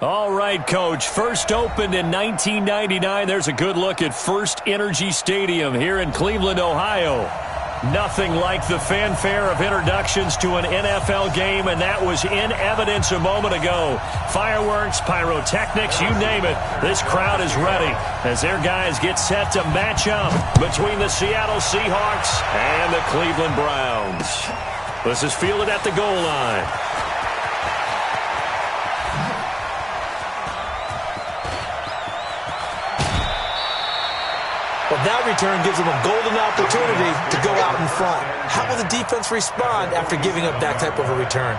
All right, Coach. First opened in 1999. There's a good look at First Energy Stadium here in Cleveland, Ohio. Nothing like the fanfare of introductions to an NFL game, and that was in evidence a moment ago. Fireworks, pyrotechnics, you name it. This crowd is ready as their guys get set to match up between the Seattle Seahawks and the Cleveland Browns. This is fielded at the goal line. Well, that return gives them a golden opportunity to go out in front. How will the defense respond after giving up that type of a return?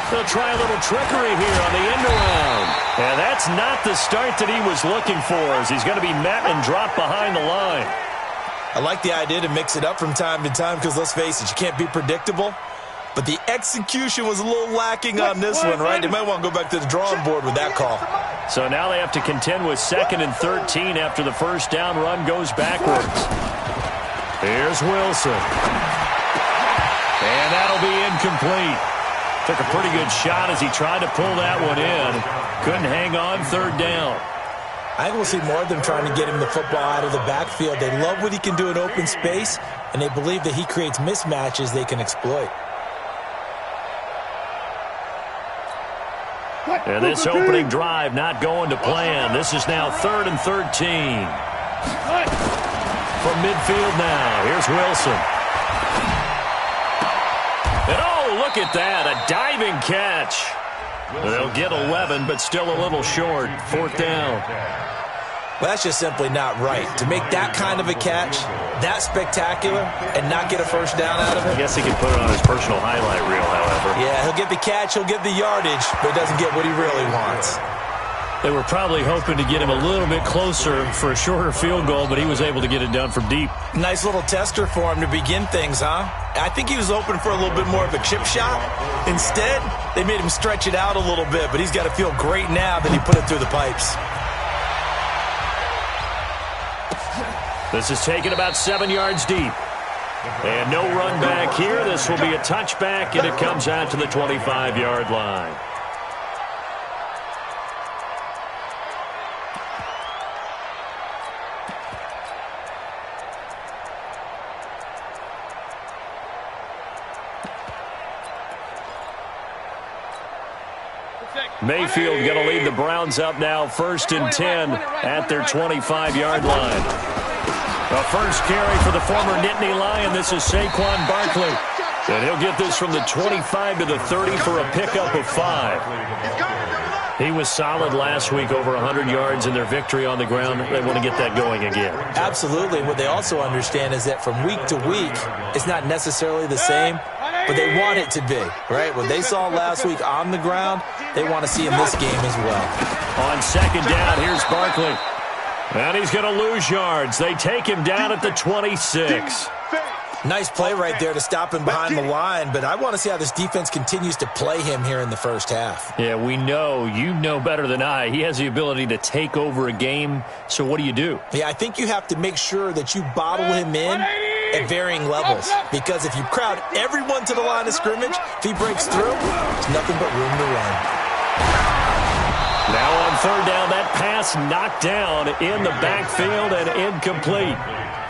They'll try a little trickery here on the end around. And that's not the start that he was looking for, as he's going to be met and dropped behind the line. I like the idea to mix it up from time to time because, let's face it, you can't be predictable. But the execution was a little lacking on this one, right? They might want to go back to the drawing board with that call. So now they have to contend with 2nd and 13 after the first down run goes backwards. Here's Wilson. And that'll be incomplete. Took a pretty good shot as he tried to pull that one in. Couldn't hang on 3rd down. I think we'll see more of them trying to get him the football out of the backfield. They love what he can do in open space, and they believe that he creates mismatches they can exploit. And this opening drive not going to plan. This is now 3rd and 13. From midfield now, here's Wilson. And oh, look at that, a diving catch. They'll get 11, but still a little short. 4th down. Well, that's just simply not right. To make that kind of a catch, that spectacular, and not get a first down out of it. I guess he can put it on his personal highlight reel, however. Yeah, he'll get the catch, he'll get the yardage, but he doesn't get what he really wants. They were probably hoping to get him a little bit closer for a shorter field goal, but he was able to get it done from deep. Nice little tester for him to begin things, huh? I think he was hoping for a little bit more of a chip shot. Instead, they made him stretch it out a little bit, but he's got to feel great now that he put it through the pipes. This is taken about 7 yards deep. And no run back here. This will be a touchback, and it comes out to the 25-yard line. Mayfield going to lead the Browns up now 1st and 10 at their 25-yard line. The first carry for the former Nittany Lion. This is Saquon Barkley. And he'll get this from the 25 to the 30 for a pickup of 5. He was solid last week, over 100 yards in their victory on the ground. They want to get that going again. Absolutely. What they also understand is that from week to week, it's not necessarily the same, but they want it to be, right? What they saw last week on the ground, they want to see in this game as well. On 2nd down, here's Barkley. And he's going to lose yards. They take him down at the 26. Nice play right there to stop him behind the line, but I want to see how this defense continues to play him here in the first half. Yeah, we know. You know better than I. He has the ability to take over a game, so what do? Yeah, I think you have to make sure that you bottle him in at varying levels, because if you crowd everyone to the line of scrimmage, if he breaks through, there's nothing but room to run. Now on 3rd down, that pass knocked down in the backfield and incomplete.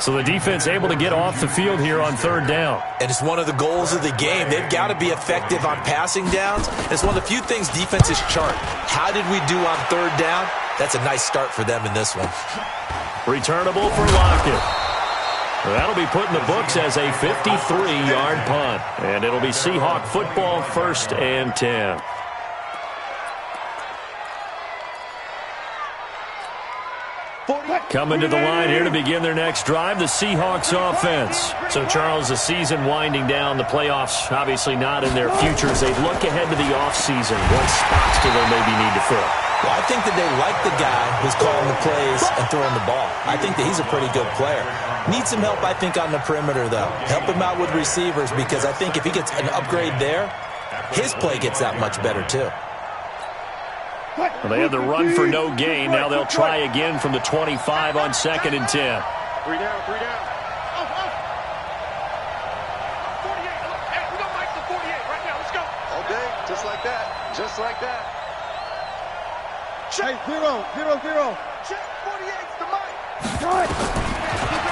So the defense able to get off the field here on 3rd down. And it's one of the goals of the game. They've got to be effective on passing downs. It's one of the few things defenses chart. How did we do on 3rd down? That's a nice start for them in this one. Returnable for Lockett. That'll be put in the books as a 53-yard punt. And it'll be Seahawk football, 1st and 10. Coming to the line here to begin their next drive, the Seahawks offense. So, Charles, the season winding down, the playoffs obviously not in their futures. They look ahead to the offseason. What spots do they maybe need to fill? Well, I think that they like the guy who's calling the plays and throwing the ball. I think that he's a pretty good player. Needs some help, I think, on the perimeter, though. Help him out with receivers, because I think if he gets an upgrade there, his play gets that much better, too. Well, they had the run for no gain. Now they'll try again from the 25 on 2nd and 10. 3 down, 3 down. 48. Look, hey, we don't like the 48 right now. Let's go. All day, just like that. Just like that. Check. Hey, 0, 0, 0. Check 48's the mic.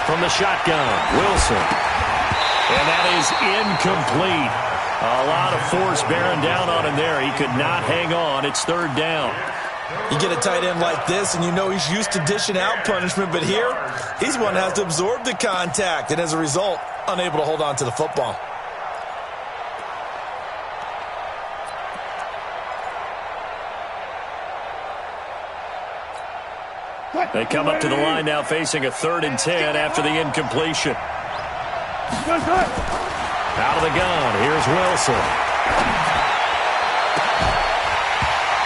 From the shotgun, Wilson. And that is incomplete. A lot of force bearing down on him there. He could not hang on. It's 3rd down. You get a tight end like this, and you know he's used to dishing out punishment, but here, he's one that has to absorb the contact, and as a result, unable to hold on to the football. They come up to the line now facing a 3rd and 10 after the incompletion. Out of the gun, here's Wilson.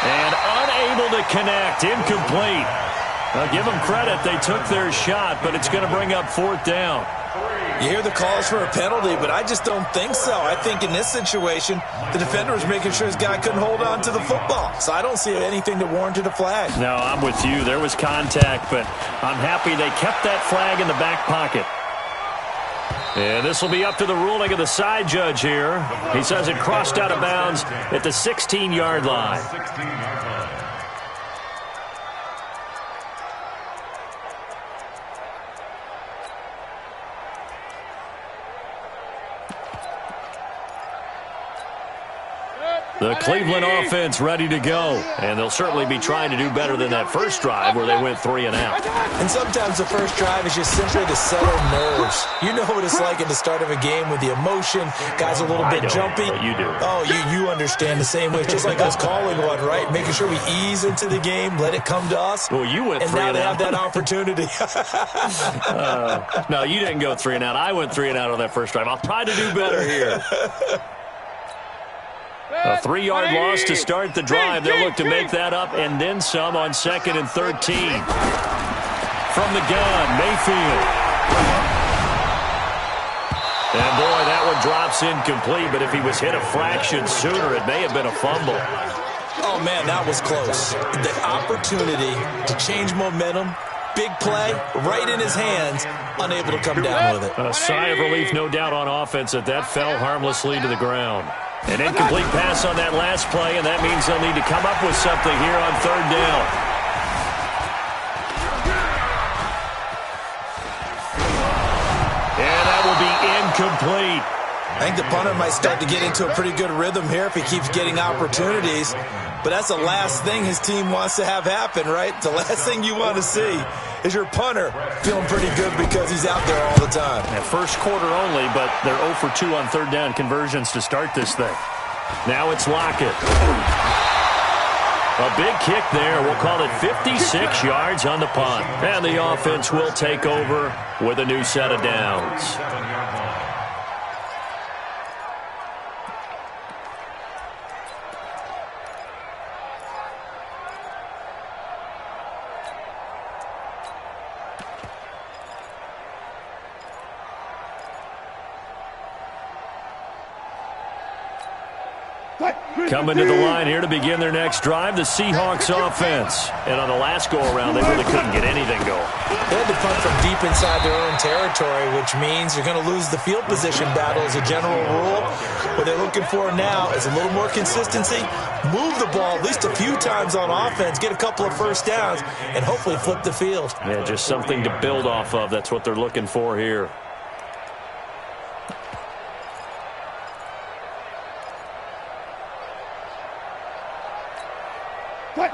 And unable to connect, incomplete. Now give them credit, they took their shot, but it's going to bring up 4th down. You hear the calls for a penalty, but I just don't think so. I think in this situation, the defender was making sure his guy couldn't hold on to the football. So I don't see anything that warranted a flag. No, I'm with you. There was contact, but I'm happy they kept that flag in the back pocket. And this will be up to the ruling of the side judge here. He says it crossed out of bounds at the 16-yard line. The Cleveland offense ready to go. And they'll certainly be trying to do better than that first drive where they went 3 and out. And sometimes the first drive is just simply to settle nerves. You know what it's like at the start of a game with the emotion. Guys a little bit jumpy. But you do. Oh, you understand the same way. It's just like us calling one, right? Making sure we ease into the game, let it come to us. Well, you went 3 and and now out. they have that opportunity. No, you didn't go 3 and out. I went 3 and out on that first drive. I'll try to do better here. A 3-yard loss to start the drive. They'll look to make that up and then some on 2nd and 13. From the gun, Mayfield. And boy, that one drops incomplete, but if he was hit a fraction sooner, it may have been a fumble. Oh, man, that was close. The opportunity to change momentum, big play, right in his hands, unable to come down with it. A sigh of relief, no doubt, on offense that fell harmlessly to the ground. An incomplete pass on that last play, and that means they'll need to come up with something here on 3rd down. And that will be incomplete. I think the punter might start to get into a pretty good rhythm here if he keeps getting opportunities. But that's the last thing his team wants to have happen, right? The last thing you want to see is your punter feeling pretty good because he's out there all the time. Yeah, first quarter only, but they're 0 for 2 on 3rd down conversions to start this thing. Now it's Lockett. A big kick there. We'll call it 56 yards on the punt. And the offense will take over with a new set of downs. Coming to the line here to begin their next drive, the Seahawks offense. And on the last go-around, they really couldn't get anything going. They had to punt from deep inside their own territory, which means you're going to lose the field position battle as a general rule. What they're looking for now is a little more consistency, move the ball at least a few times on offense, get a couple of first downs, and hopefully flip the field. Yeah, just something to build off of. That's what they're looking for here.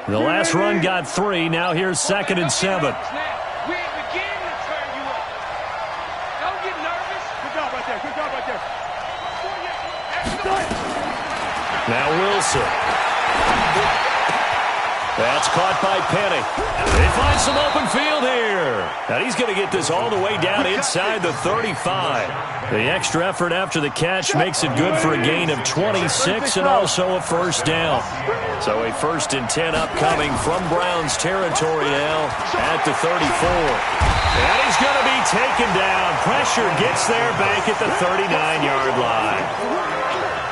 The last run got 3. Now here's 2nd and 7. We begin to turn you up. Don't get nervous. Good job right there. Good job right there. Now Wilson. That's caught by Penny. They find some open field here. And he's going to get this all the way down inside the 35. The extra effort after the catch makes it good for a gain of 26 and also a first down. So a 1st and 10 upcoming from Browns territory now at the 34. And he's going to be taken down. Pressure gets there back at the 39-yard line.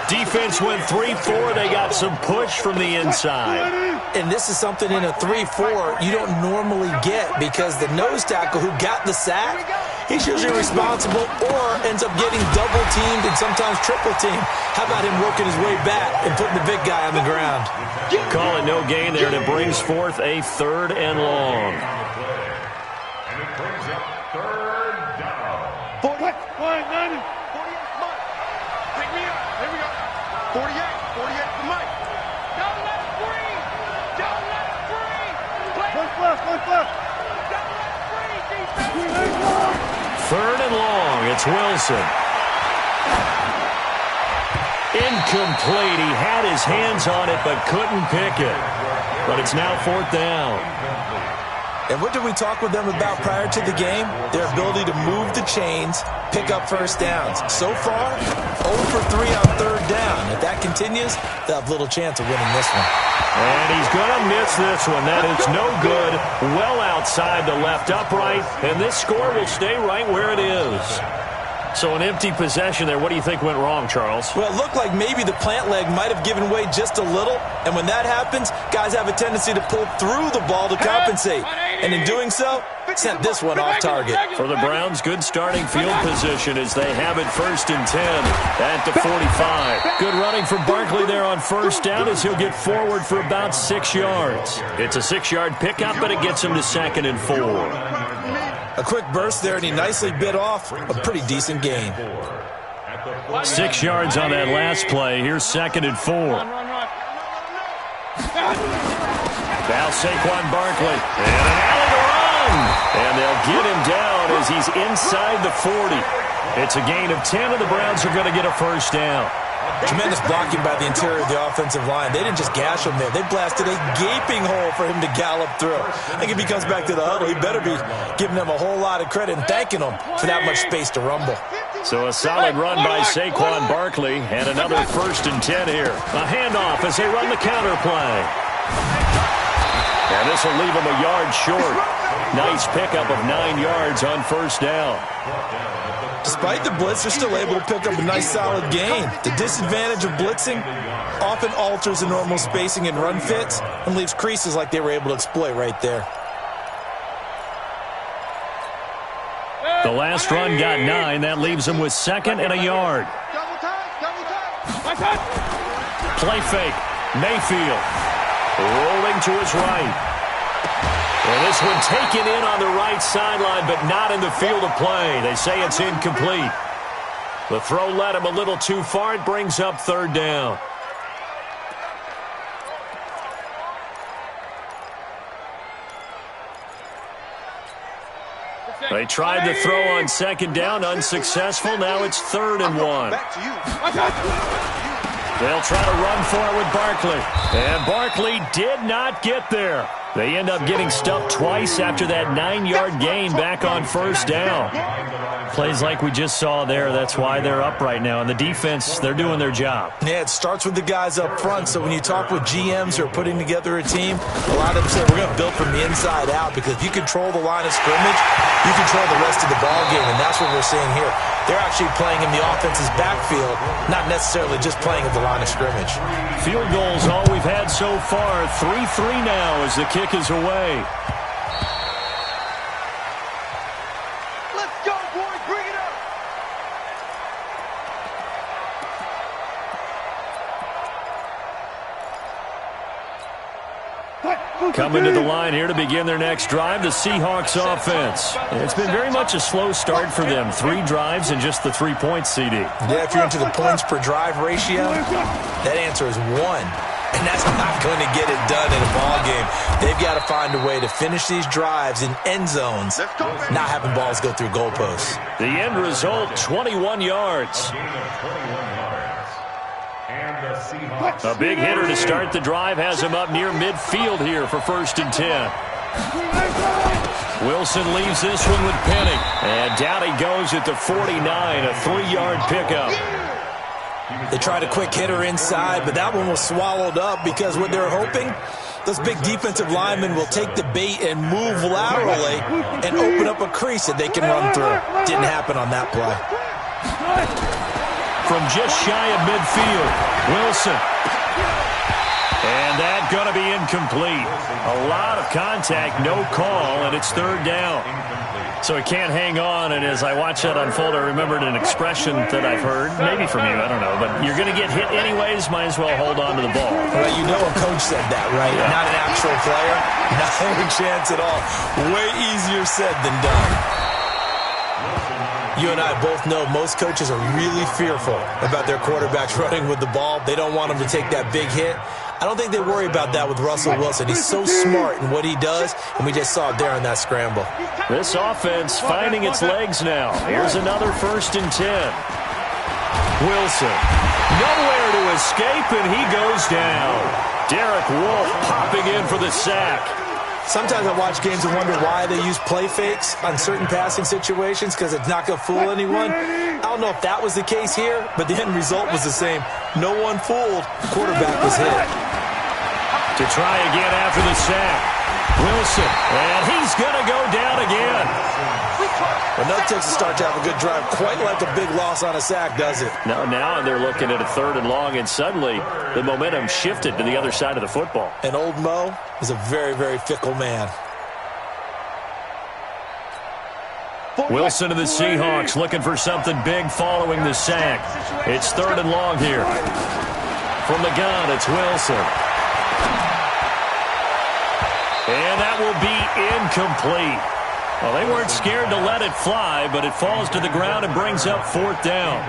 Defense went 3-4. They got some push from the inside. And this is something in a 3-4 you don't normally get because the nose tackle who got the sack, he's usually responsible or ends up getting double-teamed and sometimes triple-teamed. How about him working his way back and putting the big guy on the ground? Call it no gain there, and it brings forth a 3rd and long. And it brings up 3rd down. 48, Mike. Pick me up. Here we go. 48 for Mike. Don't let it breathe. Don't let it breathe. One left. Don't let it breathe, defense. 3rd and long. It's Wilson. Incomplete. He had his hands on it but couldn't pick it. But it's now 4th down. And what did we talk with them about prior to the game? Their ability to move the chains, pick up first downs. So far, 0 for 3 on 3rd down. If that continues, they'll have little chance of winning this one. And he's going to miss this one. That is no good. Well outside the left upright. And this score will stay right where it is. So an empty possession there. What do you think went wrong, Charles? Well, it looked like maybe the plant leg might have given way just a little. And when that happens, guys have a tendency to pull through the ball to compensate. And in doing so, sent this one off target. For the Browns, good starting field position as they have it 1st and 10 at the 45. Good running from Barkley there on 1st down as he'll get forward for about 6 yards. It's a 6-yard pickup, but it gets him to 2nd and 4. A quick burst there, and he nicely bit off a pretty decent gain. 6 yards on that last play. Here's 2nd and 4. Now Saquon Barkley. And an alley to run. And they'll get him down as he's inside the 40. It's a gain of 10, and the Browns are going to get a first down. Tremendous blocking by the interior of the offensive line. They didn't just gash him there. They blasted a gaping hole for him to gallop through. I think if he comes back to the huddle, he better be giving them a whole lot of credit and thanking them for that much space to rumble. So a solid run by Saquon Barkley and another 1st and 10 here. A handoff as they run the counter play. And this will leave him a yard short. Nice pickup of 9 yards on 1st down. Despite the blitz, they're still able to pick up a nice solid gain. The disadvantage of blitzing often alters the normal spacing and run fits and leaves creases like they were able to exploit right there. The last run got 9. That leaves him with 2nd and a yard. Play fake. Mayfield rolling to his right. And this one taken in on the right sideline, but not in the field of play. They say it's incomplete. The throw led him a little too far. It brings up 3rd down. They tried to throw on 2nd down, unsuccessful. Now it's 3rd and 1. They'll try to run for it with Barkley. And Barkley did not get there. They end up getting stuffed twice after that 9-yard gain back on 1st down. Plays like we just saw there. That's why they're up right now. And the defense, they're doing their job. Yeah, it starts with the guys up front. So when you talk with GMs who are putting together a team, a lot of them say we're going to build from the inside out because if you control the line of scrimmage, you control the rest of the ball game. And that's what we're seeing here. They're actually playing in the offense's backfield, not necessarily just playing at the line of scrimmage. Field goals all we've had so far. 3-3 now as the kick is away. Let's go, boys. Bring it up. Coming to the line here to begin their next drive, the Seahawks offense. It's been very much a slow start for them. 3 drives and just the 3 points, CD. Yeah, if you're into the points per drive ratio, that answer is 1. And that's not going to get it done in a ball game. They've got to find a way to finish these drives in end zones, not having balls go through goalposts. The end result, 21 yards. And the Seahawks. A big hitter to start the drive has him up near midfield here for 1st and 10. Wilson leaves this one with Penny. And down he goes at the 49, a 3-yard pickup. They tried a quick hitter inside, but that one was swallowed up because what they're hoping, those big defensive linemen will take the bait and move laterally and open up a crease that they can run through. Didn't happen on that play. From just shy of midfield, Wilson. And that's going to be incomplete. A lot of contact, no call, and it's 3rd down. So it can't hang on, and as I watch that unfold, I remembered an expression that I've heard, maybe from you, I don't know, but you're going to get hit anyways, might as well hold on to the ball. Well, you know a coach said that, right? Yeah. Not an actual player. Not a chance at all. Way easier said than done. You and I both know most coaches are really fearful about their quarterbacks running with the ball. They don't want them to take that big hit. I don't think they worry about that with Russell Wilson. He's so smart in what he does, and we just saw it there on that scramble. This offense finding its legs now. Here's another 1st and 10. Wilson, nowhere to escape, and he goes down. Derek Wolfe popping in for the sack. Sometimes I watch games and wonder why they use play fakes on certain passing situations because it's not going to fool anyone. I don't know if that was the case here, but the end result was the same. No one fooled. The quarterback was hit. To try again after the sack. Wilson, and he's going to go down again. Well, that takes a start to have a good drive. Quite like a big loss on a sack, does it? Now they're looking at a 3rd and long, and suddenly the momentum shifted to the other side of the football. And old Mo is a very, very fickle man. Wilson of the Seahawks looking for something big following the sack. It's 3rd and long here. From the gun, it's Wilson. And that will be incomplete. Well, they weren't scared to let it fly, but it falls to the ground and brings up 4th down.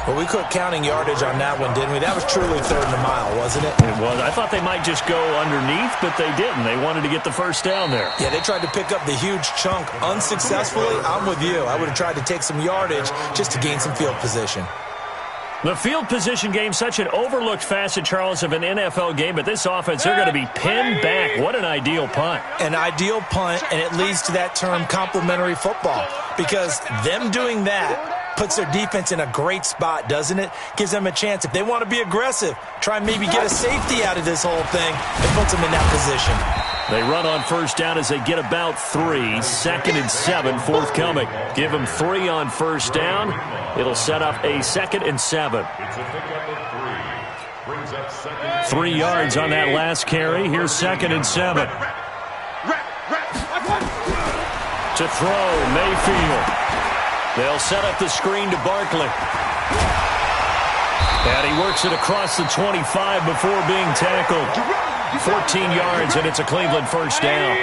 Well, we quit counting yardage on that one, didn't we? That was truly 3rd and a mile, wasn't it? It was. I thought they might just go underneath, but they didn't. They wanted to get the 1st down there. Yeah, they tried to pick up the huge chunk unsuccessfully. I'm with you. I would have tried to take some yardage just to gain some field position. The field position game, such an overlooked facet, Charles, of an NFL game, but this offense, they're going to be pinned back. What an ideal punt. An ideal punt, and it leads to that term complementary football, because them doing that puts their defense in a great spot, doesn't it? Gives them a chance. If they want to be aggressive, try and maybe get a safety out of this whole thing, it puts them in that position. They run on 1st down as they get about 3. 2nd and 7 forthcoming. Give them 3 on 1st down. It'll set up a 2nd and 7. It's a pickup of 3. Brings up 2nd. 3 yards on that last carry. Here's 2nd and 7. To throw, Mayfield. They'll set up the screen to Barkley. And he works it across the 25 before being tackled. 14 yards, and it's a Cleveland 1st down.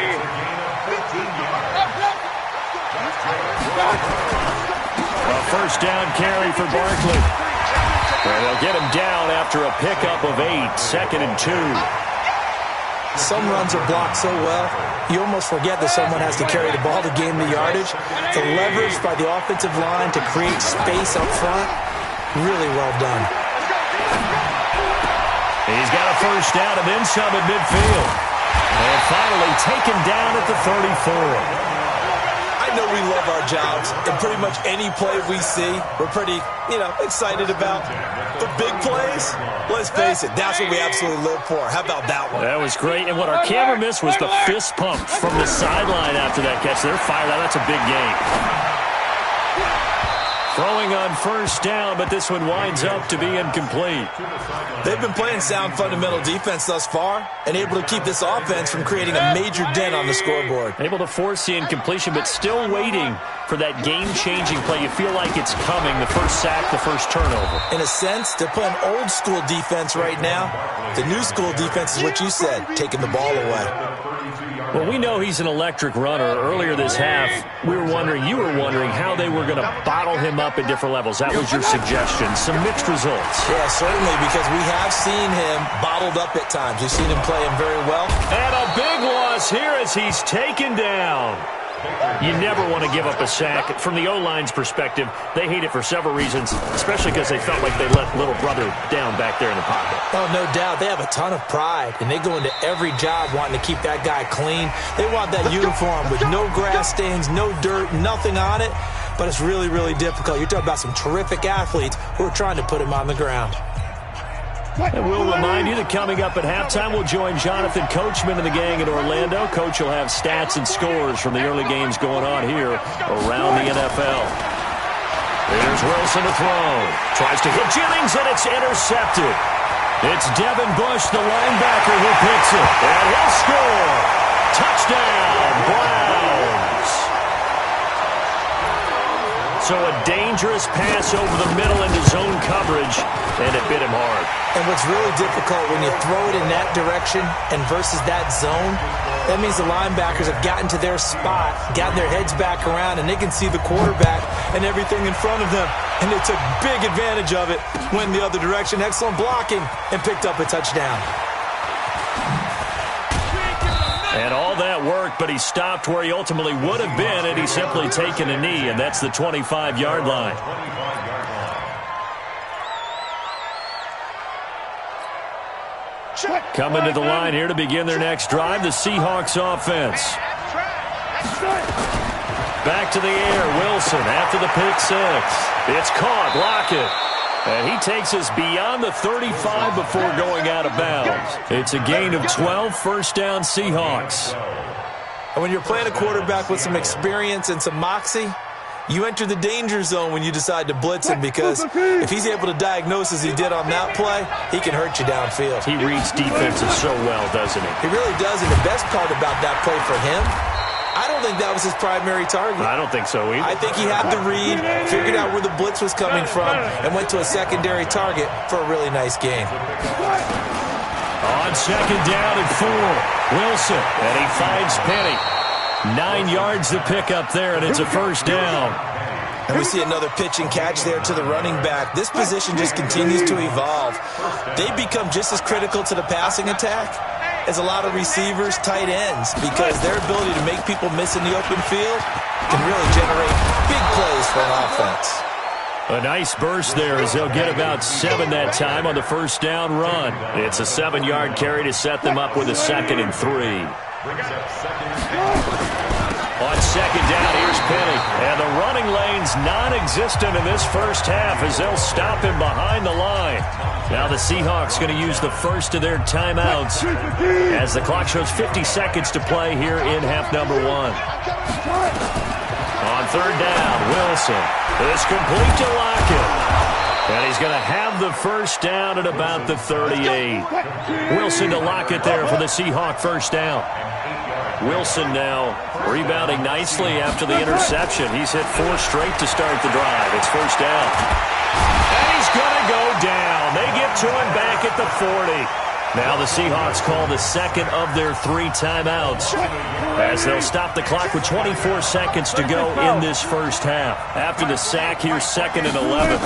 A 1st down carry for Barkley. And they'll get him down after a pickup of 8. 2nd and 2. Some runs are blocked so well, you almost forget that someone has to carry the ball to gain the yardage. The leverage by the offensive line to create space up front, really well done. He's got a 1st down and then some at midfield. And finally taken down at the 34. I know we love our jobs, and pretty much any play we see, we're pretty, excited about. But big plays, let's face it, that's what we absolutely live for. How about that one? That was great, and what our camera missed was the fist pump from the sideline after that catch. They're fired out. That's a big game. Throwing on 1st down, but this one winds up to be incomplete. They've been playing sound fundamental defense thus far and able to keep this offense from creating a major dent on the scoreboard. Able to force the incompletion, but still waiting for that game-changing play. You feel like it's coming, the 1st sack, the 1st turnover. In a sense, they're playing old-school defense right now. The new-school defense is what you said, taking the ball away. Well, we know he's an electric runner. Earlier this half, you were wondering how they were going to bottle him up at different levels. That was your suggestion. Some mixed results. Yeah, certainly, because we have seen him bottled up at times. We've seen him play him very well. And a big loss here as he's taken down. You never want to give up a sack. From the O-line's perspective, they hate it for several reasons, especially because they felt like they let little brother down back there in the pocket. Oh, no doubt. They have a ton of pride, and they go into every job wanting to keep that guy clean. They want that uniform with no grass stains, no dirt, nothing on it, but it's really, really difficult. You're talking about some terrific athletes who are trying to put him on the ground. And we'll remind you that coming up at halftime, we'll join Jonathan Coachman and the gang in Orlando. Coach will have stats and scores from the early games going on here around the NFL. Here's Wilson to throw. Tries to hit Jennings, and it's intercepted. It's Devin Bush, the linebacker, who picks it. And he'll score. Touchdown, Browns. So a dangerous pass over the middle into zone coverage, and it bit him hard. And what's really difficult when you throw it in that direction and versus that zone, that means the linebackers have gotten to their spot, gotten their heads back around, and they can see the quarterback and everything in front of them. And they took big advantage of it, went in the other direction, excellent blocking, and picked up a touchdown. And all that worked, but he stopped where he ultimately would have been had he simply taken a knee, and that's the 25-yard line. Coming to the line here to begin their next drive, the Seahawks offense. Back to the air, Wilson after the pick six. It's caught, Lockett. And he takes us beyond the 35 before going out of bounds. It's a gain of 12, first down Seahawks. And when you're playing a quarterback with some experience and some moxie, you enter the danger zone when you decide to blitz him, because if he's able to diagnose as he did on that play, he can hurt you downfield. He reads defenses so well, doesn't he? He really does, and the best part about that play for him, I don't think that was his primary target. I don't think so either. I think he had the read, figured out where the blitz was coming from, and went to a secondary target for a really nice gain. On second down and 4, Wilson, and he finds Penny. 9 yards to pick up there, and it's a first down. And we see another pitch and catch there to the running back. This position just continues to evolve. They become just as critical to the passing attack as a lot of receivers, tight ends, because their ability to make people miss in the open field can really generate big plays for an offense. A nice burst there as they'll get about 7 that time on the first down run. It's a 7-yard carry to set them up with a 2nd and 3. On second down, here's Penny. And the running lane's non-existent in this first half as they'll stop him behind the line. Now the Seahawks going to use the first of their timeouts as the clock shows 50 seconds to play here in half number 1. On third down, Wilson. It's complete to Lockett. And he's going to have the first down at about the 38. Wilson to Lockett there for the Seahawk first down. Wilson now rebounding nicely after the interception. He's hit 4 straight to start the drive. It's first down. And he's going to go down. They get to him back at the 40. Now the Seahawks call the second of their 3 timeouts as they'll stop the clock with 24 seconds to go in this first half. After the sack, here's 2nd and 11.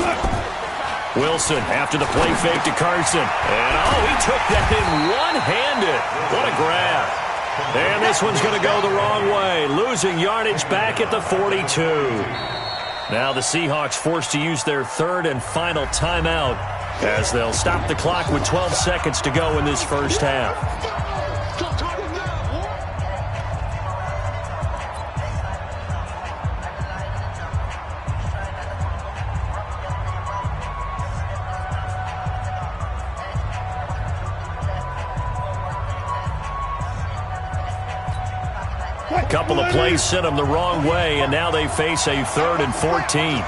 Wilson after the play fake to Carson. And, he took that in one-handed. What a grab. And this one's going to go the wrong way, losing yardage back at the 42. Now the Seahawks forced to use their 3rd and final timeout as they'll stop the clock with 12 seconds to go in this first half. A couple of plays sent them the wrong way, and now they face a 3rd and 14.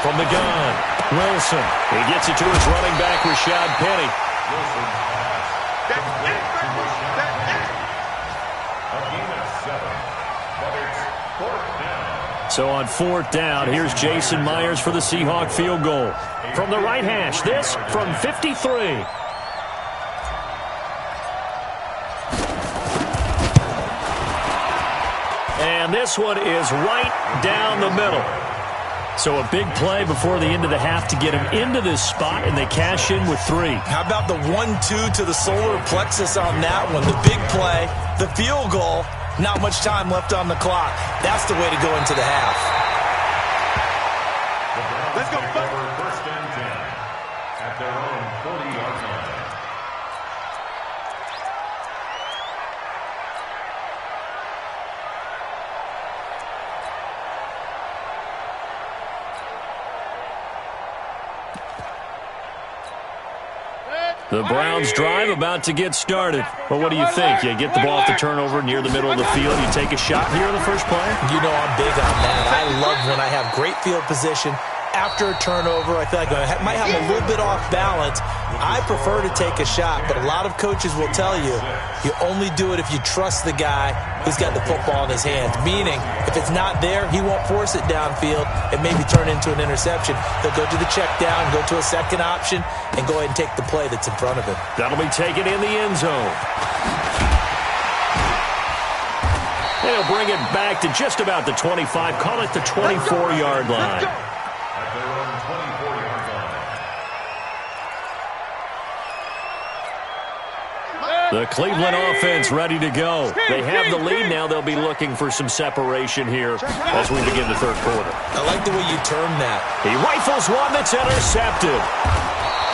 From the gun, Wilson. He gets it to his running back, Rashad Penny. So on 4th down, here's Jason Myers for the Seahawk field goal. From the right hash, this from 53. And this one is right down the middle. So a big play before the end of the half to get him into this spot, and they cash in with 3. How about the 1-2 to the solar plexus on that one? The big play, the field goal, Not much time left on the clock. That's the way to go into the half. Let's go. First and 10 at their own 40-yard line. The Browns drive about to get started. Well, what do you think? You get the ball off the turnover near the middle of the field. You take a shot here on the first play? You know I'm big on that. I love when I have great field position. After a turnover, I feel like I might have a little bit off balance. I prefer to take a shot, but a lot of coaches will tell you, you only do it if you trust the guy who's got the football in his hands. Meaning, if it's not there, he won't force it downfield and maybe turn into an interception. He'll go to the check down, go to a second option, and go ahead and take the play that's in front of him. That'll be taken in the end zone. They'll bring it back to just about the 25. Call it the 24-yard line. At their own 24-yard line. The Cleveland offense ready to go. They have the lead now. They'll be looking for some separation here as we begin the third quarter. I like the way you term that. He rifles one that's intercepted.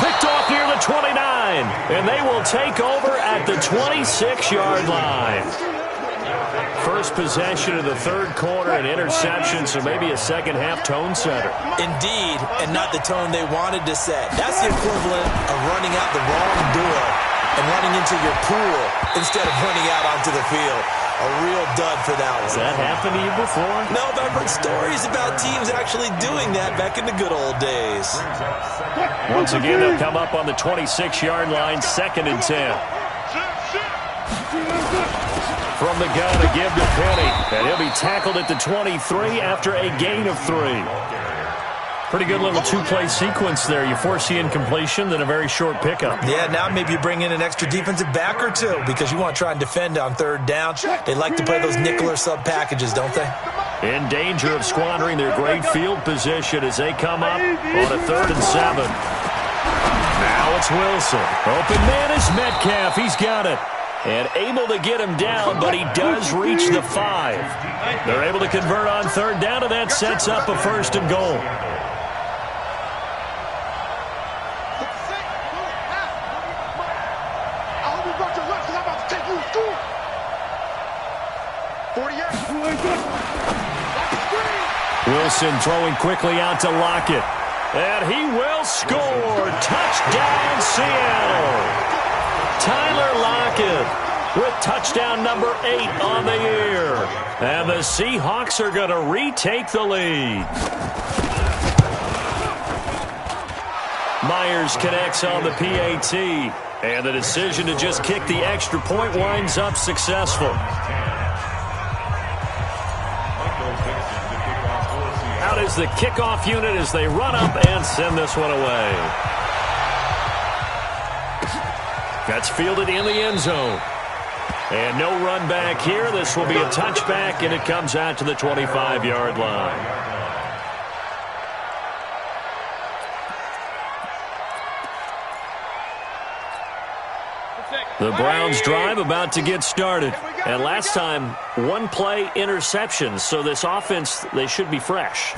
Picked off near the 29, and they will take over at the 26-yard line. First possession of the third quarter, an interception, so maybe a second-half tone setter. Indeed, and not the tone they wanted to set. That's the equivalent of running out the wrong door and running into your pool instead of running out onto the field. A real dud for that one. Has that happened to you before? No, but I've heard stories about teams actually doing that back in the good old days. Once again, they'll come up on the 26-yard line, 2nd and 10. From the gun to give to Penny, and he'll be tackled at the 23 after a gain of 3. Pretty good little two-play sequence there. You force the incompletion, then a very short pickup. Yeah, now maybe you bring in an extra defensive back or two because you want to try and defend on third down. They like to play those nickel or sub packages, don't they? In danger of squandering their great field position as they come up on a 3rd and 7. Now it's Wilson. Open man is Metcalf. He's got it. And able to get him down, but he does reach the 5. They're able to convert on 3rd down, and that sets up a 1st and goal. Wilson throwing quickly out to Lockett. And he will score. Touchdown, Seattle. Tyler Lockett with touchdown number 8 on the year. And the Seahawks are going to retake the lead. Myers connects on the PAT. And the decision to just kick the extra point winds up successful. Out is the kickoff unit as they run up and send this one away. That's fielded in the end zone. And no run back here. This will be a touchback, and it comes out to the 25-yard line. The Browns drive about to get started. And last time, 1-play interception. So this offense, they should be fresh.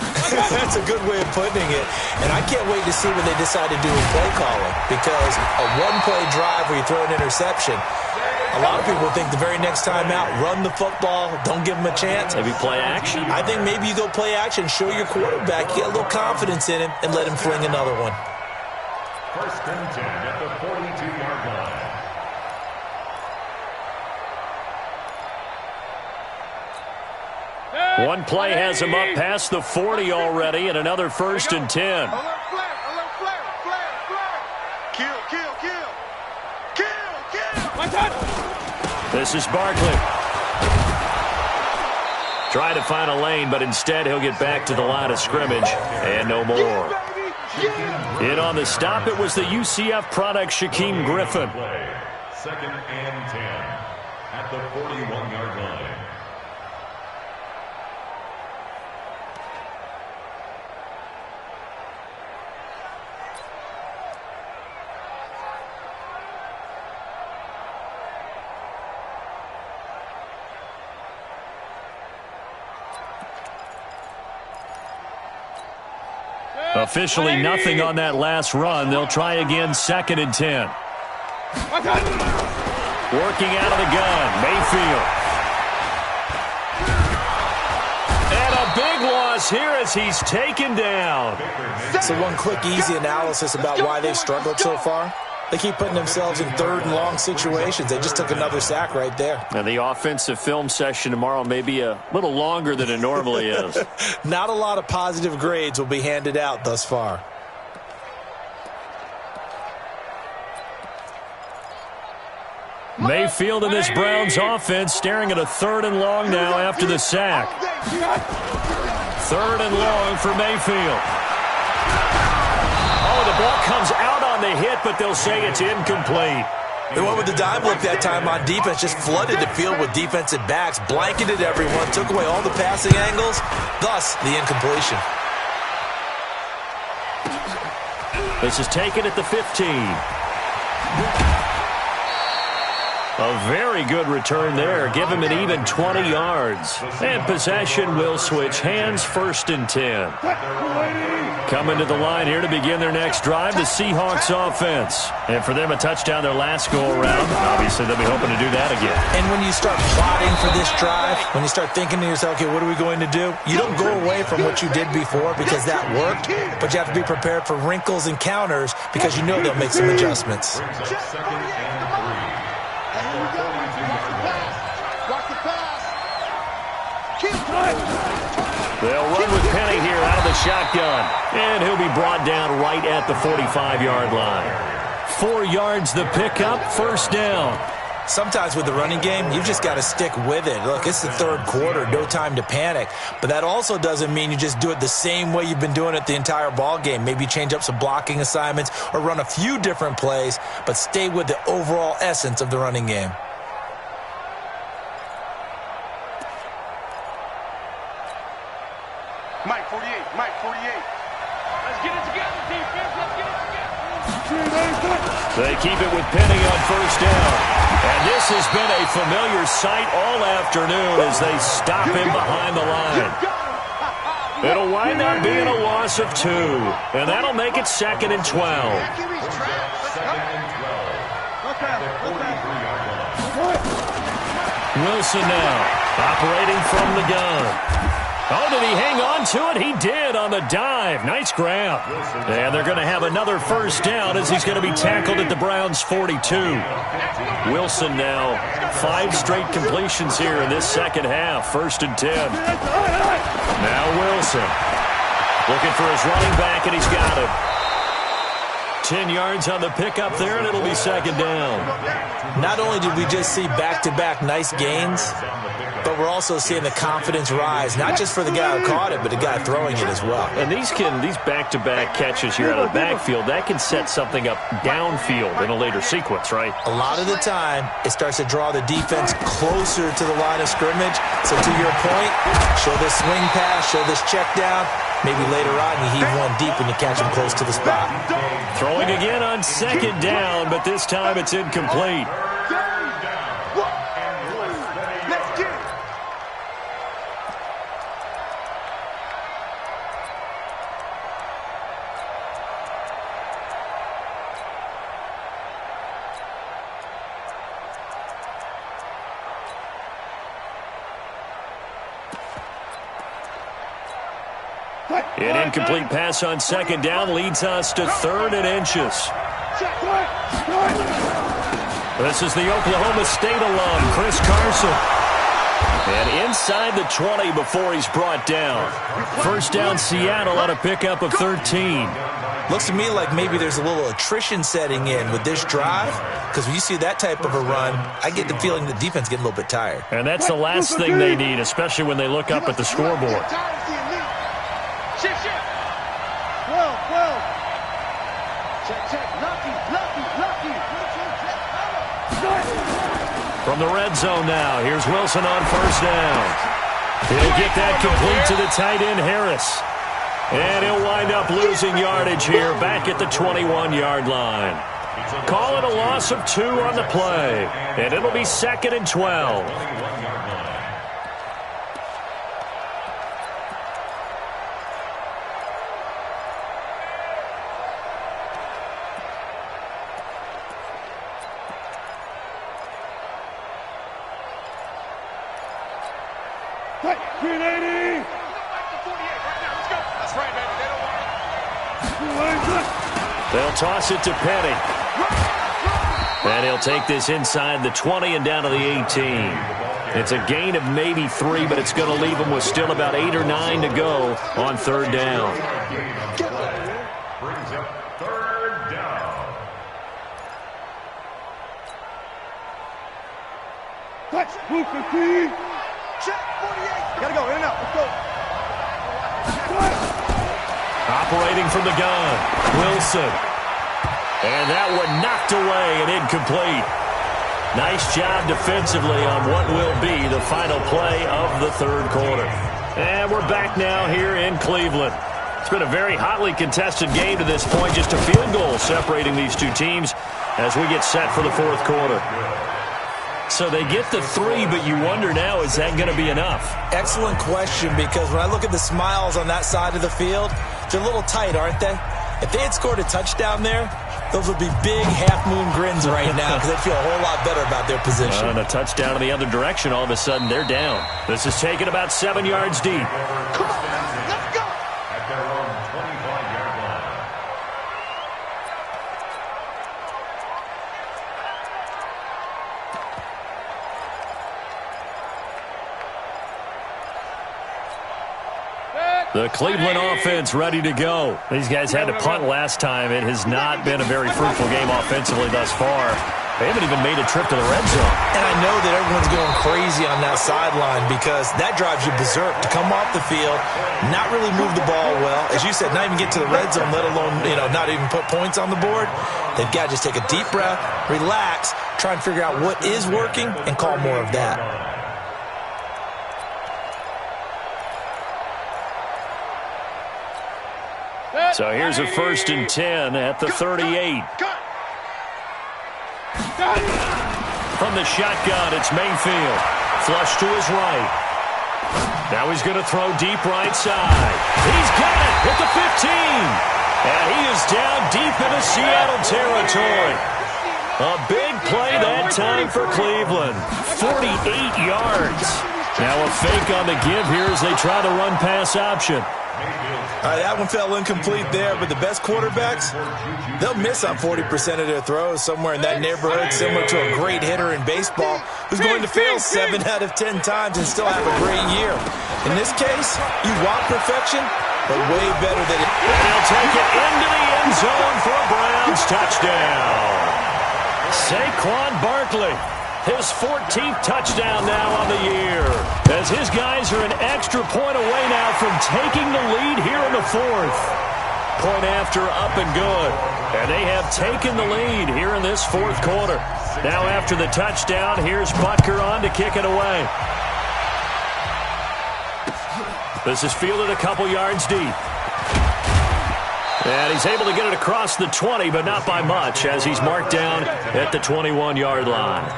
That's a good way of putting it. And I can't wait to see what they decide to do with play calling. Because a 1-play drive where you throw an interception, a lot of people think the very next time out, run the football, don't give them a chance. Maybe play action? I think maybe you go play action, show your quarterback, you get a little confidence in him, and let him fling another one. 1st and 10 at the 42-yard line. One play has him up past the 40 already, and another 1st and 10. This is Barkley. Try to find a lane, but instead he'll get back to the line of scrimmage, and no more. In on the stop, it was the UCF product, Shaquem Griffin. 2nd and 10 at the 41-yard line. Officially nothing on that last run. They'll try again, 2nd and 10. Working out of the gun, Mayfield. And a big loss here as he's taken down. So one quick, easy analysis about why they've struggled so far. They keep putting themselves in 3rd and long situations. They just took another sack right there. And the offensive film session tomorrow may be a little longer than it normally is. Not a lot of positive grades will be handed out thus far. Mayfield in this Browns offense staring at a 3rd and long now after the sack. 3rd and long for Mayfield. Oh, the ball comes out on the hit, but they'll say it's incomplete. They went with the dime look that time on defense, just flooded the field with defensive backs, blanketed everyone, took away all the passing angles, thus the incompletion. This is taken at the 15. A very good return there. Give him an even 20 yards. And possession will switch hands, 1st and 10. Coming to the line here to begin their next drive, the Seahawks offense. And for them, a touchdown their last go-around. Obviously, they'll be hoping to do that again. And when you start plotting for this drive, when you start thinking to yourself, okay, what are we going to do? You don't go away from what you did before because that worked, but you have to be prepared for wrinkles and counters because you know they'll make some adjustments. They'll run with Penny here out of the shotgun. And he'll be brought down right at the 45-yard line. 4 yards the pickup, 1st down. Sometimes with the running game, you've just got to stick with it. Look, it's the 3rd quarter, no time to panic. But that also doesn't mean you just do it the same way you've been doing it the entire ball game. Maybe change up some blocking assignments or run a few different plays, but stay with the overall essence of the running game. Mike 48, Mike 48. Let's get it together, defense. Let's get it together. They keep it with Penny on 1st down. And this has been a familiar sight all afternoon as they stop him behind the line. It'll wind up being a loss of 2. And that'll make it 2nd and 12. Wilson now operating from the gun. Oh, did he hang on to it? He did on the dive. Nice grab. And they're going to have another 1st down as he's going to be tackled at the Browns' 42. Wilson now 5 straight completions here in this 2nd half. 1st and 10. Now Wilson looking for his running back, and he's got him. 10 yards on the pickup there, and it'll be 2nd down. Not only did we just see back-to-back nice gains, but we're also seeing the confidence rise, not just for the guy who caught it, but the guy throwing it as well. And these back-to-back catches here out of the backfield, that can set something up downfield in a later sequence, right? A lot of the time, it starts to draw the defense closer to the line of scrimmage. So to your point, show this swing pass, show this check down. Maybe later on you heave one deep when you catch him close to the spot. Throwing again on 2nd down, but this time it's incomplete. An incomplete pass on 2nd down leads us to 3rd and inches. This is the Oklahoma State alum, Chris Carson. And inside the 20 before he's brought down. 1st down Seattle on a pickup of 13. Looks to me like maybe there's a little attrition setting in with this drive, because when you see that type of a run, I get the feeling the defense getting a little bit tired. And that's the last thing they need, especially when they look up at the scoreboard. Shift. 12. Check. Lucky. From the red zone now, here's Wilson on 1st down. He'll get that complete to the tight end, Harris. And he'll wind up losing yardage here back at the 21-yard line. Call it a loss of 2 on the play. And it'll be 2nd and 12. 380. That's right, baby. They don't want it. They'll toss it to Petty. And he'll take this inside the 20 and down to the 18. It's a gain of maybe 3, but it's going to leave them with still about 8 or 9 to go on third down. Brings up third down. Touch. Move 15. Check 48. Gotta go. In and out. Let's go. Operating from the gun, Wilson. And that one knocked away and incomplete. Nice job defensively on what will be the final play of the third quarter. And we're back now here in Cleveland. It's been a very hotly contested game to this point. Just a field goal separating these two teams as we get set for the fourth quarter. So they get the 3, but you wonder now, is that going to be enough? Excellent question, because when I look at the smiles on that side of the field, they're a little tight, aren't they? If they had scored a touchdown there, those would be big half-moon grins right now because they'd feel a whole lot better about their position. And a touchdown in the other direction, all of a sudden they're down. This is taken about 7 yards deep. Come on, man. Let's go. At their own 25-yard line. The Cleveland offense ready to go. These guys had to punt last time. It has not been a very fruitful game offensively thus far. They haven't even made a trip to the red zone. And I know that everyone's going crazy on that sideline because that drives you berserk to come off the field, not really move the ball well. As you said, not even get to the red zone, let alone, not even put points on the board. They've got to just take a deep breath, relax, try and figure out what is working, and call more of that. So here's a 1st and 10 at the 38. From the shotgun, it's Mayfield. Flush to his right. Now he's going to throw deep right side. He's got it at the 15. And he is down deep into Seattle territory. A big play that time for Cleveland. 48 yards. Now a fake on the give here as they try the run-pass option. That one fell incomplete there, but the best quarterbacks, they'll miss on 40% of their throws, somewhere in that neighborhood, similar to a great hitter in baseball who's going to fail 7 out of 10 times and still have a great year. In this case, you want perfection, but way better than it. They'll take it into the end zone for a Browns touchdown. Saquon Barkley, his 14th touchdown now on the year, as his guys are an extra point away now from taking the lead here in the fourth. Point after up and good. And they have taken the lead here in this fourth quarter. Now after the touchdown, here's Butker on to kick it away. This is fielded a couple yards deep. And he's able to get it across the 20, but not by much, as he's marked down at the 21-yard line.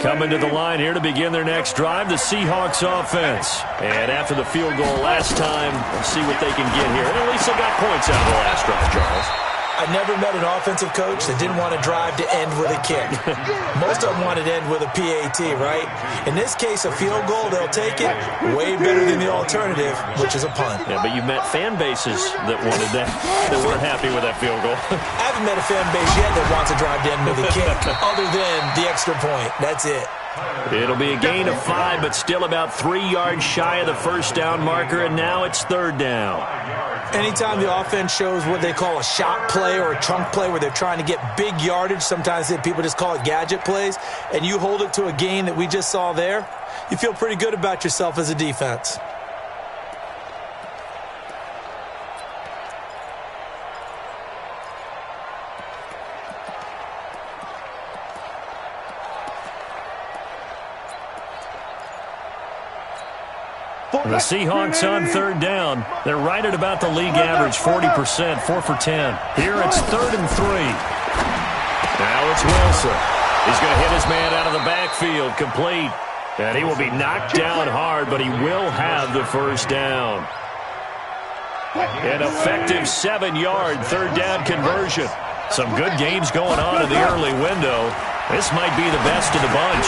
Coming to the line here to begin their next drive, the Seahawks offense. And after the field goal last time, we'll see what they can get here. And at least they got points out of the last drive, Charles. I never met an offensive coach that didn't want to drive to end with a kick. Most of them wanted to end with a PAT, right? In this case, a field goal, they'll take it. Way better than the alternative, which is a punt. Yeah, but you've met fan bases that wanted that, that weren't happy with that field goal. I haven't met a fan base yet that wants to drive to end with a kick, other than the extra point. That's it. It'll be a gain of 5, but still about 3 yards shy of the first down marker, and now it's third down. Anytime the offense shows what they call a shot play or a chunk play where they're trying to get big yardage, sometimes people just call it gadget plays, and you hold it to a gain that we just saw there, you feel pretty good about yourself as a defense. The Seahawks on third down. They're right at about the league average, 40%, 4 for 10. Here it's 3rd and 3. Now it's Wilson. He's going to hit his man out of the backfield, complete. And he will be knocked down hard, but he will have the first down. An effective 7-yard third down conversion. Some good games going on in the early window. This might be the best of the bunch.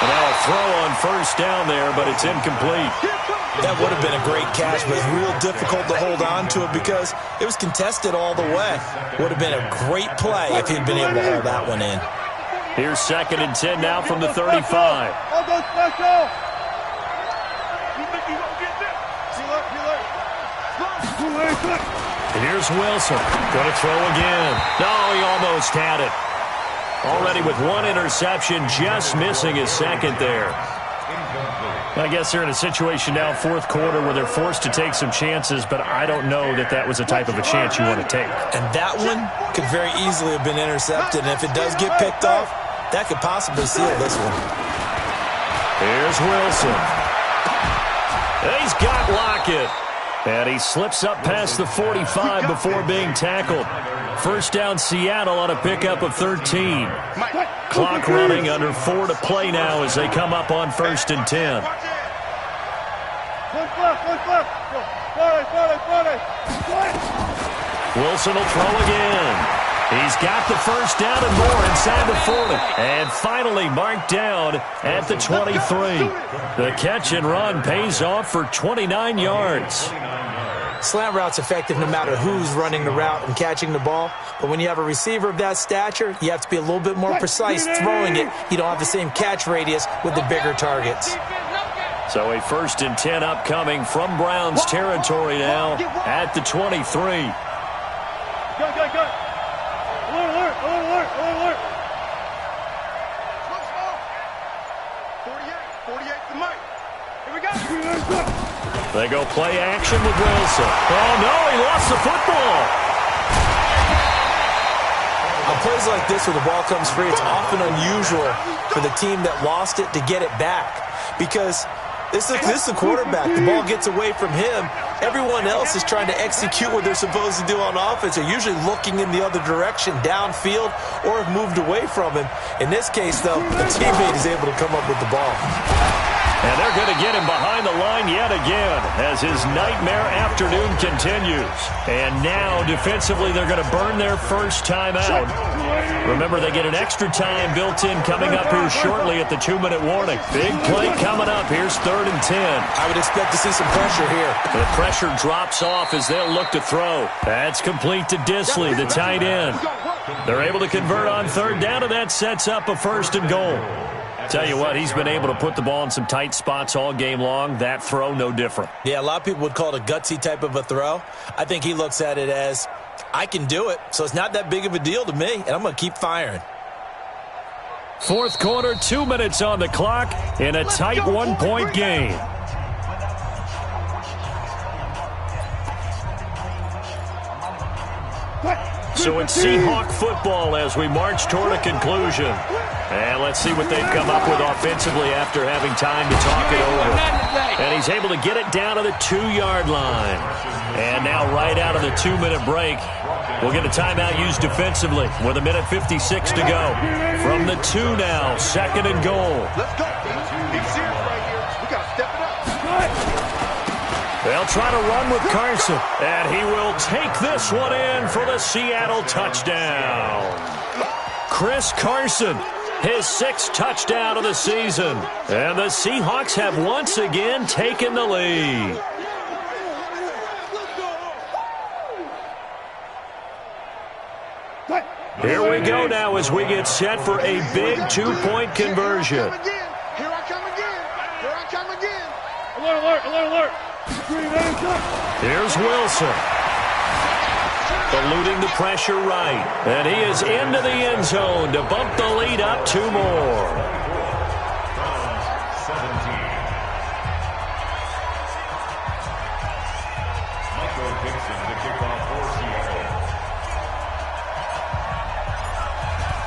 And now a throw on first down there, but it's incomplete. That would have been a great catch, but it's real difficult to hold on to it because it was contested all the way. Would have been a great play if he'd been able to hold that one in. Here's 2nd and 10 now from the 35. Here's Wilson. Going to throw again. No, he almost had it. Already with one interception, just missing his second there. I guess they're in a situation now, fourth quarter, where they're forced to take some chances, but I don't know that that was the type of a chance you want to take. And that one could very easily have been intercepted, and if it does get picked off, that could possibly seal this one. Here's Wilson. He's got Lockett. And he slips up past the 45 before being tackled. First down, Seattle on a pickup of 13. Clock running, under 4 to play now as they come up on 1st and 10. Wilson will throw again. He's got the first down and more inside the 40. And finally marked down at the 23. The catch and run pays off for 29 yards. Slant route's effective no matter who's running the route and catching the ball. But when you have a receiver of that stature, you have to be a little bit more precise throwing it. You don't have the same catch radius with the bigger targets. So a 1st and 10 upcoming from Browns territory now at the 23. Go. Alert. 48 to Mike. Here we go. They go play action with Wilson. Oh, no, he lost the football. On plays like this where the ball comes free, it's often unusual for the team that lost it to get it back. Because this is the quarterback. The ball gets away from him. Everyone else is trying to execute what they're supposed to do on offense. They're usually looking in the other direction, downfield, or have moved away from him. In this case, though, the teammate is able to come up with the ball. And they're going to get him behind the line yet again as his nightmare afternoon continues. And now, defensively, they're going to burn their first timeout. Remember, they get an extra time built in coming up here shortly at the 2-minute warning. Big play coming up. Here's 3rd and 10. I would expect to see some pressure here. The pressure drops off as they'll look to throw. That's complete to Disley, the tight end. They're able to convert on 3rd down, and that sets up a 1st and goal. Tell you what, he's been able to put the ball in some tight spots all game long. That throw, no different. Yeah, a lot of people would call it a gutsy type of a throw. I think he looks at it as, I can do it, so it's not that big of a deal to me, and I'm going to keep firing. Fourth quarter, 2 minutes on the clock in a tight 1-point game. So it's Seahawk football as we march toward a conclusion. And let's see what they've come up with offensively after having time to talk it over. And he's able to get it down to the 2-yard line. And now right out of the 2-minute break, we'll get a timeout used defensively with 1:56 to go. From the 2 now, 2nd and goal. Let's go. Big serious right here. We got to step it up. They'll try to run with Carson. And he will take this one in for the Seattle touchdown. Chris Carson, his 6th touchdown of the season. And the Seahawks have once again taken the lead. Here we go now as we get set for a big 2-point conversion. Here I come again. Alert. Here's Wilson. Eluding the pressure right. And he is into the end zone to bump the lead up 2 more.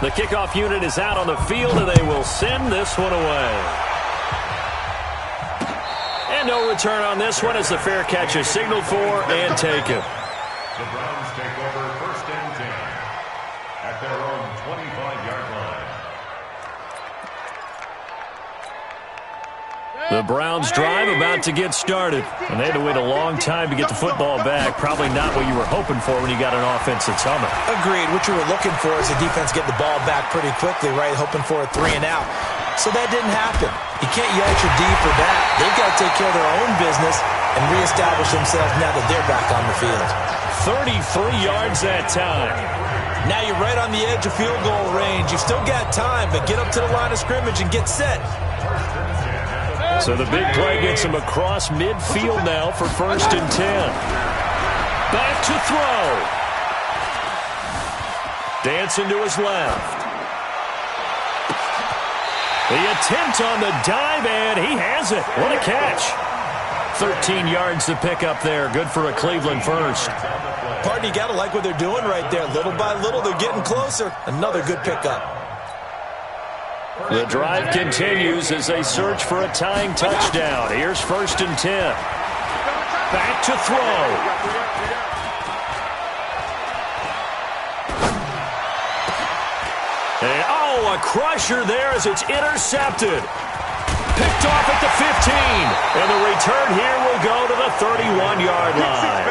The kickoff unit is out on the field, and they will send this one away. And no return on this one as the fair catch is signaled for and taken. The Browns take over 1st and 10 at their own 25-yard line. The The Browns drive about to get started. And they had to wait a long time to get the football back. Probably not what you were hoping for when you got an offense that's humming. Agreed. What you were looking for is the defense get the ball back pretty quickly, right? Hoping for a 3-and-out. So that didn't happen. You can't yell at your D for that. They've got to take care of their own business and reestablish themselves now that they're back on the field. 33 yards that time. Now you're right on the edge of field goal range. You've still got time, but get up to the line of scrimmage and get set. So the big play gets him across midfield now for 1st and 10. Back to throw. Dancing to his left. The attempt on the dive, and he has it. What a catch. 13 yards to pick up there. Good for a Cleveland first. Pardon, you got to like what they're doing right there. Little by little, they're getting closer. Another good pickup. The drive continues as they search for a tying touchdown. Here's 1st and 10. Back to throw. And, a crusher there as it's intercepted. Picked off at the 15. And the return here will go to the 31-yard line.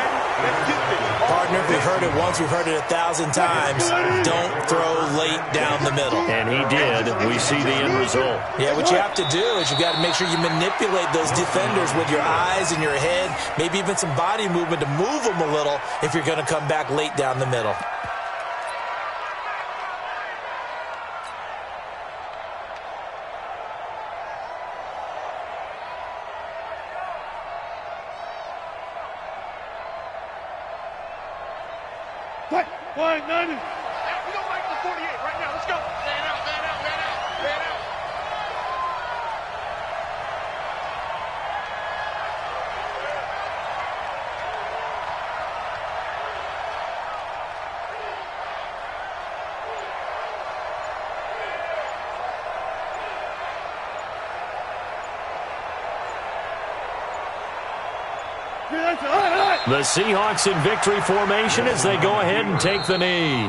Partner, we've heard it once, we've heard it 1,000 times. Don't throw late down the middle. And he did. We see the end result. Yeah, what you have to do is you got to make sure you manipulate those defenders with your eyes and your head, maybe even some body movement to move them a little if you're going to come back late down the middle. Flag 90. We don't like the 48 right now. Let's go. Man out, man out, man out, man out. The Seahawks in victory formation as they go ahead and take the knee.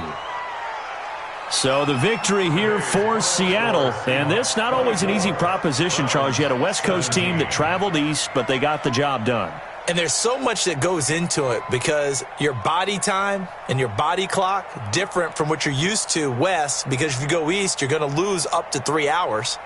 So the victory here for Seattle. And this not always an easy proposition, Charles. You had a West Coast team that traveled east, but they got the job done. And there's so much that goes into it because your body time and your body clock different from what you're used to west, because if you go east, you're going to lose up to 3 hours.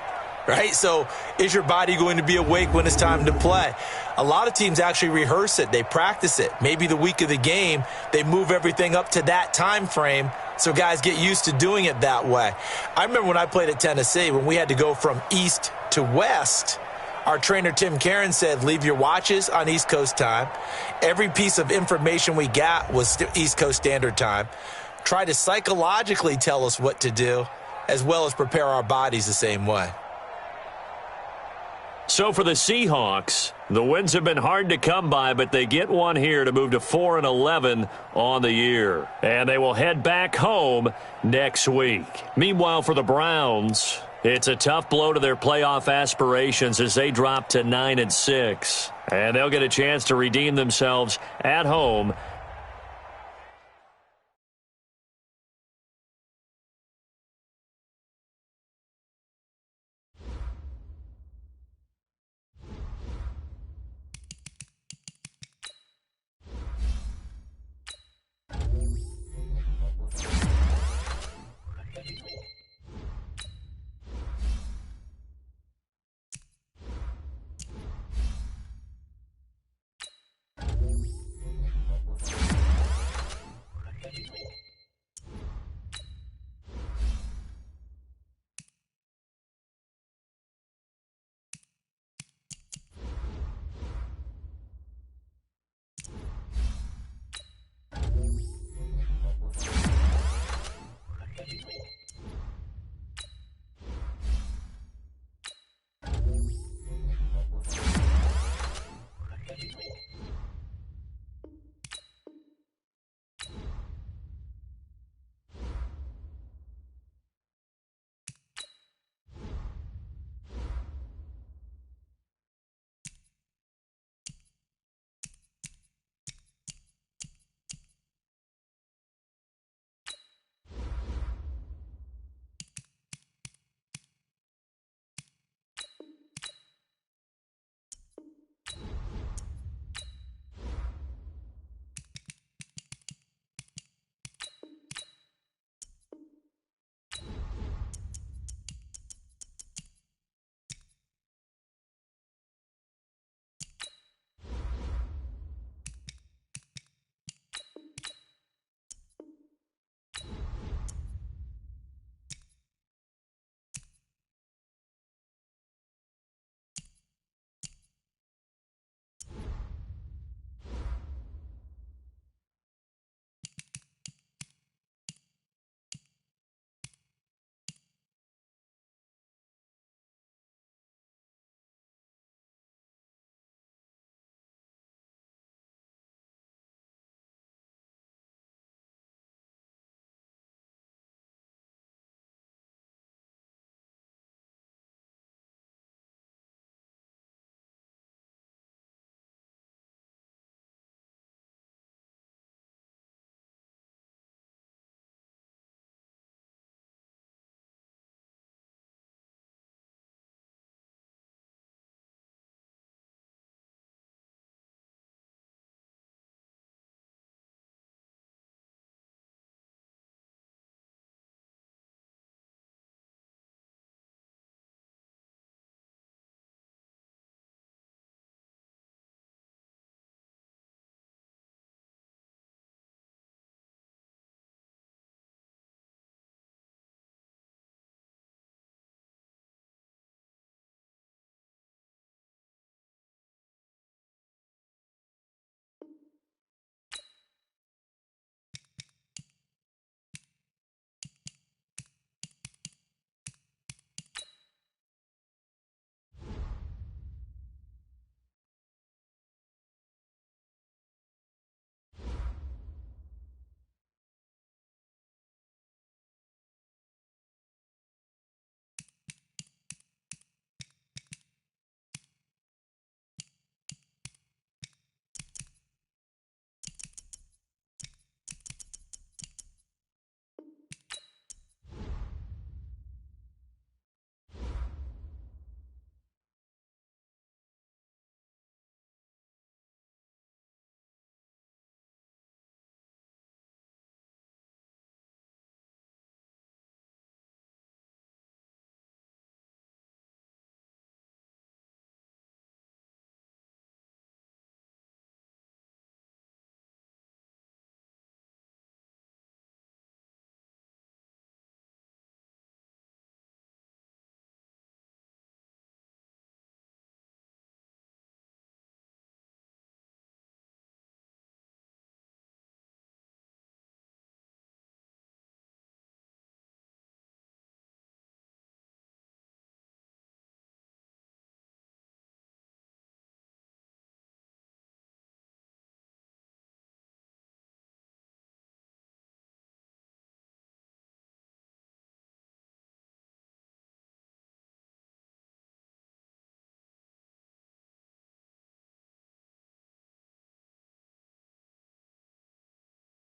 Right? So is your body going to be awake when it's time to play? A lot of teams actually rehearse it. They practice it. Maybe the week of the game, they move everything up to that time frame so guys get used to doing it that way. I remember when I played at Tennessee, when we had to go from east to west, our trainer Tim Karen said, leave your watches on East Coast time. Every piece of information we got was East Coast Standard Time. Try to psychologically tell us what to do, as well as prepare our bodies the same way. So for the Seahawks, the wins have been hard to come by, but they get one here to move to 4-11 on the year. And they will head back home next week. Meanwhile, for the Browns, it's a tough blow to their playoff aspirations as they drop to 9-6. And they'll get a chance to redeem themselves at home